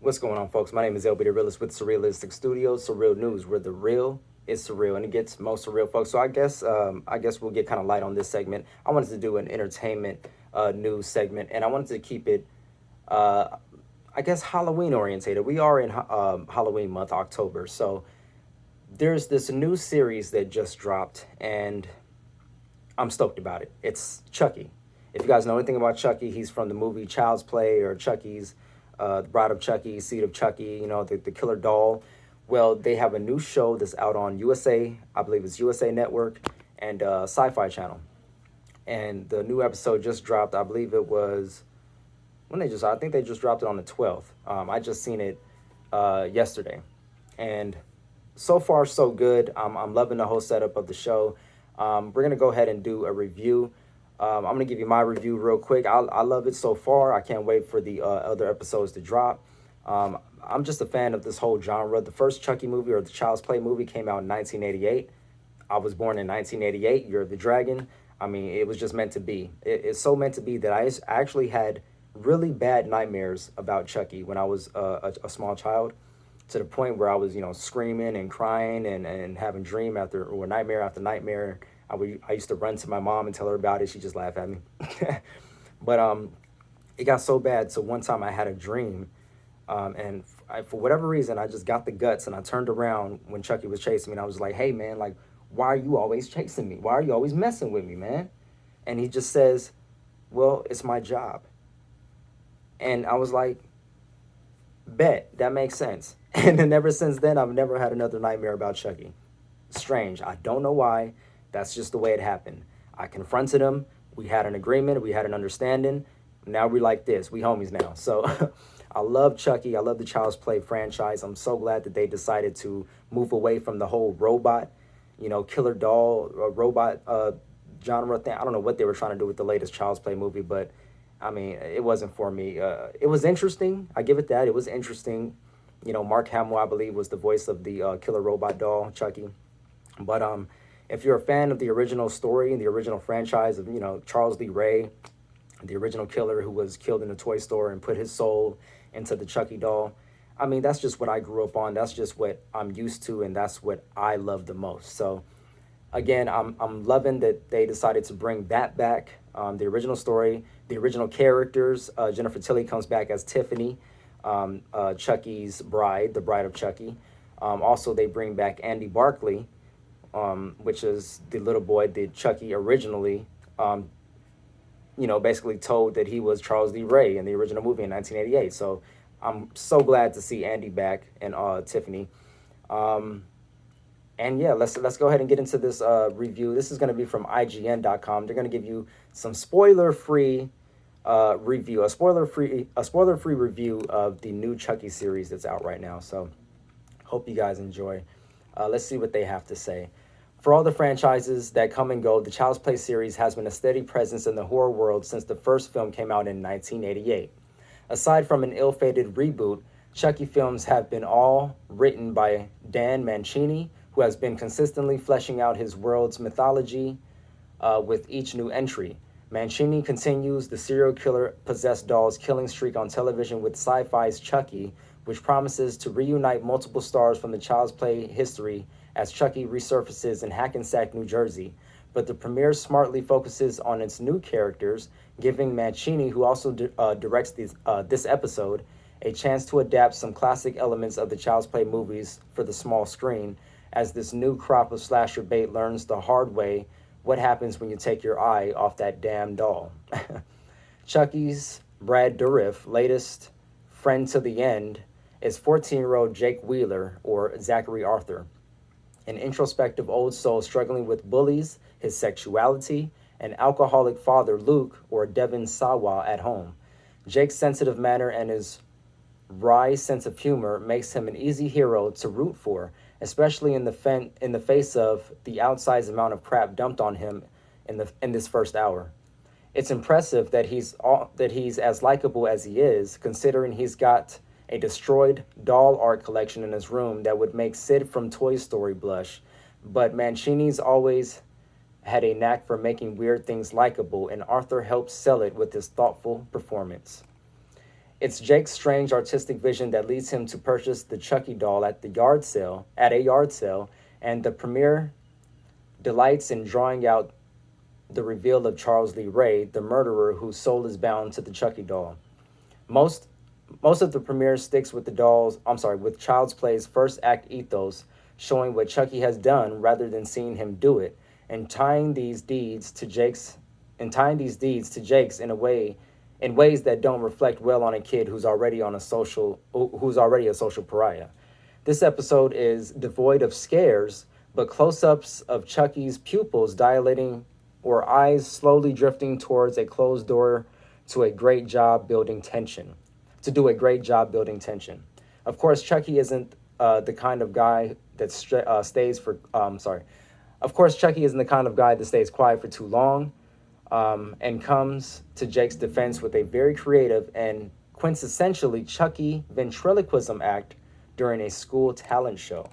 What's going on, folks? My name is LBThaRealist with Surrealistic Studios, Surreal News, where the real is surreal and it gets most surreal, folks. So I guess we'll get kind of light on this segment. I wanted to do an entertainment news segment, and I wanted to keep it, uh, I guess, Halloween orientated. We are in Halloween month, October, so there's this new series that just dropped, and I'm stoked about it. It's Chucky. If you guys know anything about Chucky, he's from the movie Child's Play or Chucky's, the Bride of Chucky, Seed of Chucky, the killer doll. Well, they have a new show that's out on USA, I believe it's USA Network, and SyFy channel. And the new episode just dropped, I believe it was, I think they just dropped it on the 12th. I just seen it yesterday. And so far, so good. I'm loving the whole setup of the show. We're going to go ahead and do a review. I'm going to give you my review real quick. I love it so far. I can't wait for the other episodes to drop. I'm just a fan of this whole genre. The first Chucky movie, or the Child's Play movie, came out in 1988. I was born in 1988. You're the Dragon. I mean, it was just meant to be. It's so meant to be that I actually had really bad nightmares about Chucky when I was a small child, to the point where I was, screaming and crying and having dream after, or nightmare after nightmare. I used to run to my mom and tell her about it. She just laughed at me. But it got so bad. So one time I had a dream, and for whatever reason, I just got the guts and I turned around when Chucky was chasing me, and I was like, "Hey man, like, why are you always chasing me? Why are you always messing with me, man?" And he just says, "Well, it's my job." And I was like, "Bet, that makes sense." And then ever since then, I've never had another nightmare about Chucky. Strange. I don't know why. That's just the way it happened. I confronted him. We had an agreement. We had an understanding. Now we're like this. We homies now. So I love Chucky. I love the Child's Play franchise. I'm so glad that they decided to move away from the whole robot, killer doll, robot genre thing. I don't know what they were trying to do with the latest Child's Play movie, but I mean, it wasn't for me. It was interesting. I give it that. It was interesting. Mark Hamill, I believe, was the voice of the killer robot doll, Chucky. But if you're a fan of the original story and the original franchise of, Charles Lee Ray, the original killer who was killed in a toy store and put his soul into the Chucky doll, I mean, that's just what I grew up on. That's just what I'm used to, and that's what I love the most. So, again, I'm loving that they decided to bring that back. The original story, the original characters. Jennifer Tilly comes back as Tiffany, Chucky's bride, the Bride of Chucky. Also, they bring back Andy Barkley, which is the little boy that Chucky originally, basically told that he was Charles Lee Ray in the original movie in 1988. So I'm so glad to see Andy back and Tiffany. And yeah, let's go ahead and get into this review. This is going to be from IGN.com. They're going to give you some spoiler-free review, a spoiler-free review of the new Chucky series that's out right now. So hope you guys enjoy. Let's see what they have to say. For all the franchises that come and go, the Child's Play series has been a steady presence in the horror world since the first film came out in 1988. Aside from an ill-fated reboot, Chucky films have been all written by Dan Mancini, who has been consistently fleshing out his world's mythology with each new entry. Mancini continues the serial killer possessed doll's killing streak on television with SyFy's Chucky, which promises to reunite multiple stars from the Child's Play history as Chucky resurfaces in Hackensack, New Jersey. But the premiere smartly focuses on its new characters, giving Mancini, who also directs this episode, a chance to adapt some classic elements of the Child's Play movies for the small screen, as this new crop of slasher bait learns the hard way what happens when you take your eye off that damn doll. Chucky's Brad Dourif, latest friend to the end, is 14-year-old Jake Wheeler, or Zachary Arthur, an introspective old soul struggling with bullies, his sexuality, and alcoholic father Luke, or Devin Sawa, at home. Jake's sensitive manner and his wry sense of humor makes him an easy hero to root for, especially in the face of the outsized amount of crap dumped on him in this first hour. It's impressive that he's as likable as he is, considering he's got a destroyed doll art collection in his room that would make Sid from Toy Story blush. But Mancini's always had a knack for making weird things likable, and Arthur helps sell it with his thoughtful performance. It's Jake's strange artistic vision that leads him to purchase the Chucky doll at a yard sale, and the premiere delights in drawing out the reveal of Charles Lee Ray, the murderer whose soul is bound to the Chucky doll. Most most of the premiere sticks with with Child's Play's first act ethos, showing what Chucky has done rather than seeing him do it, and tying these deeds to Jake's in ways that don't reflect well on a kid who's already a social pariah. This episode is devoid of scares, but close-ups of Chucky's pupils dilating or eyes slowly drifting towards a closed door to do a great job building tension. Of course, Chucky isn't the kind of guy that Of course, Chucky isn't the kind of guy that stays quiet for too long, and comes to Jake's defense with a very creative and quintessentially Chucky ventriloquism act during a school talent show.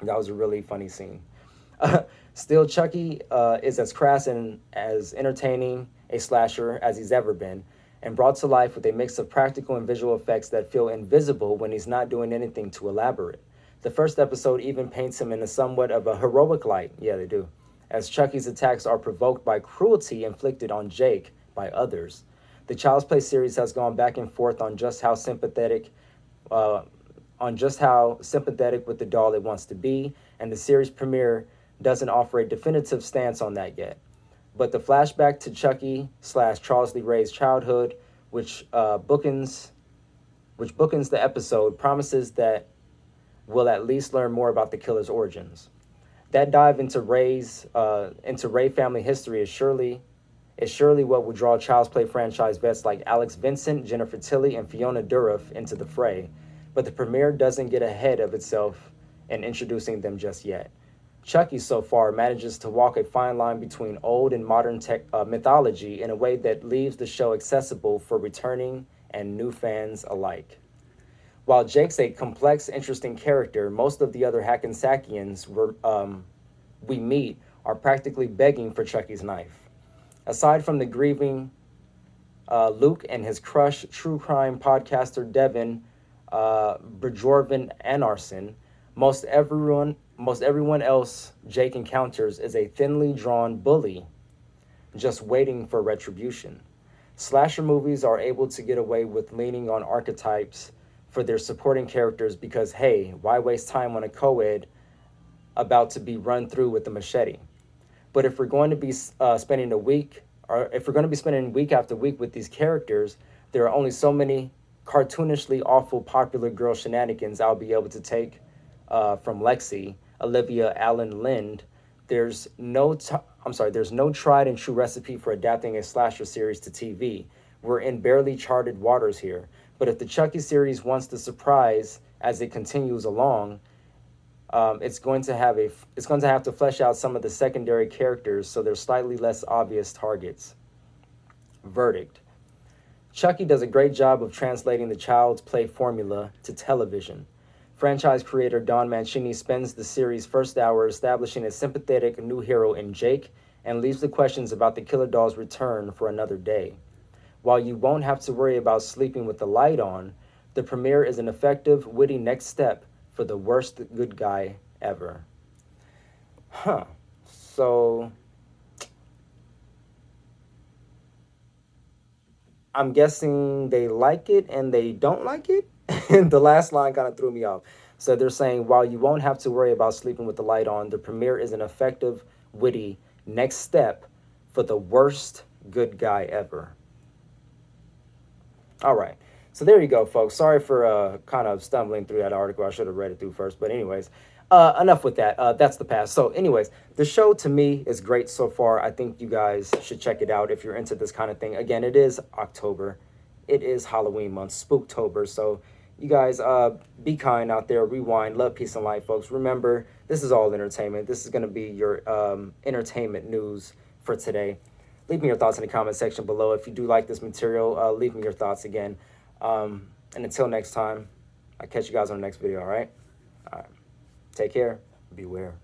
That was a really funny scene. Still, Chucky is as crass and as entertaining a slasher as he's ever been, and brought to life with a mix of practical and visual effects that feel invisible when he's not doing anything too elaborate. The first episode even paints him in a somewhat of a heroic light. Yeah, they do. As Chucky's attacks are provoked by cruelty inflicted on Jake by others. The Child's Play series has gone back and forth on just how sympathetic with the doll it wants to be, and the series premiere doesn't offer a definitive stance on that yet. But the flashback to Chucky/Charles Lee Ray's childhood, which bookends the episode, promises that we'll at least learn more about the killer's origins. That dive into Ray family history is surely what will draw Child's Play franchise vets like Alex Vincent, Jennifer Tilly, and Fiona Dourif into the fray. But the premiere doesn't get ahead of itself in introducing them just yet. Chucky so far manages to walk a fine line between old and modern mythology in a way that leaves the show accessible for returning and new fans alike. While Jake's a complex, interesting character, most of the other Hackensackians we meet are practically begging for Chucky's knife. Aside from the grieving Luke and his crush, true crime podcaster Devin Bajorvin Anarson, most everyone else Jake encounters is a thinly drawn bully just waiting for retribution. Slasher movies are able to get away with leaning on archetypes for their supporting characters because, hey, why waste time on a co-ed about to be run through with a machete? But if we're going to be spending week after week with these characters, there are only so many cartoonishly awful popular girl shenanigans I'll be able to take from Lexi, Olivia Allen Lind. There's no tried and true recipe for adapting a slasher series to TV. We're in barely charted waters here. But if the Chucky series wants to surprise as it continues along, it's going to have to flesh out some of the secondary characters so they're slightly less obvious targets. Verdict. Chucky does a great job of translating the Child's Play formula to television. Franchise creator Don Mancini spends the series' first hour establishing a sympathetic new hero in Jake and leaves the questions about the killer doll's return for another day. While you won't have to worry about sleeping with the light on, the premiere is an effective, witty next step for the worst good guy ever. So I'm guessing they like it and they don't like it. And the last line kind of threw me off. So they're saying, while you won't have to worry about sleeping with the light on, the premiere is an effective, witty next step for the worst good guy ever. All right. So there you go, folks. Sorry for kind of stumbling through that article. I should have read it through first. But anyways, enough with that. That's the past. So anyways, the show to me is great so far. I think you guys should check it out if you're into this kind of thing. Again, it is October. It is Halloween month, Spooktober. So you guys be kind out there. Rewind. Love, peace, and light, folks. Remember, this is all entertainment. This is going to be your entertainment news for today. Leave me your thoughts in the comment section below. If you do like this material, leave me your thoughts again. And until next time, I'll catch you guys on the next video, all right? All right. Take care. Beware.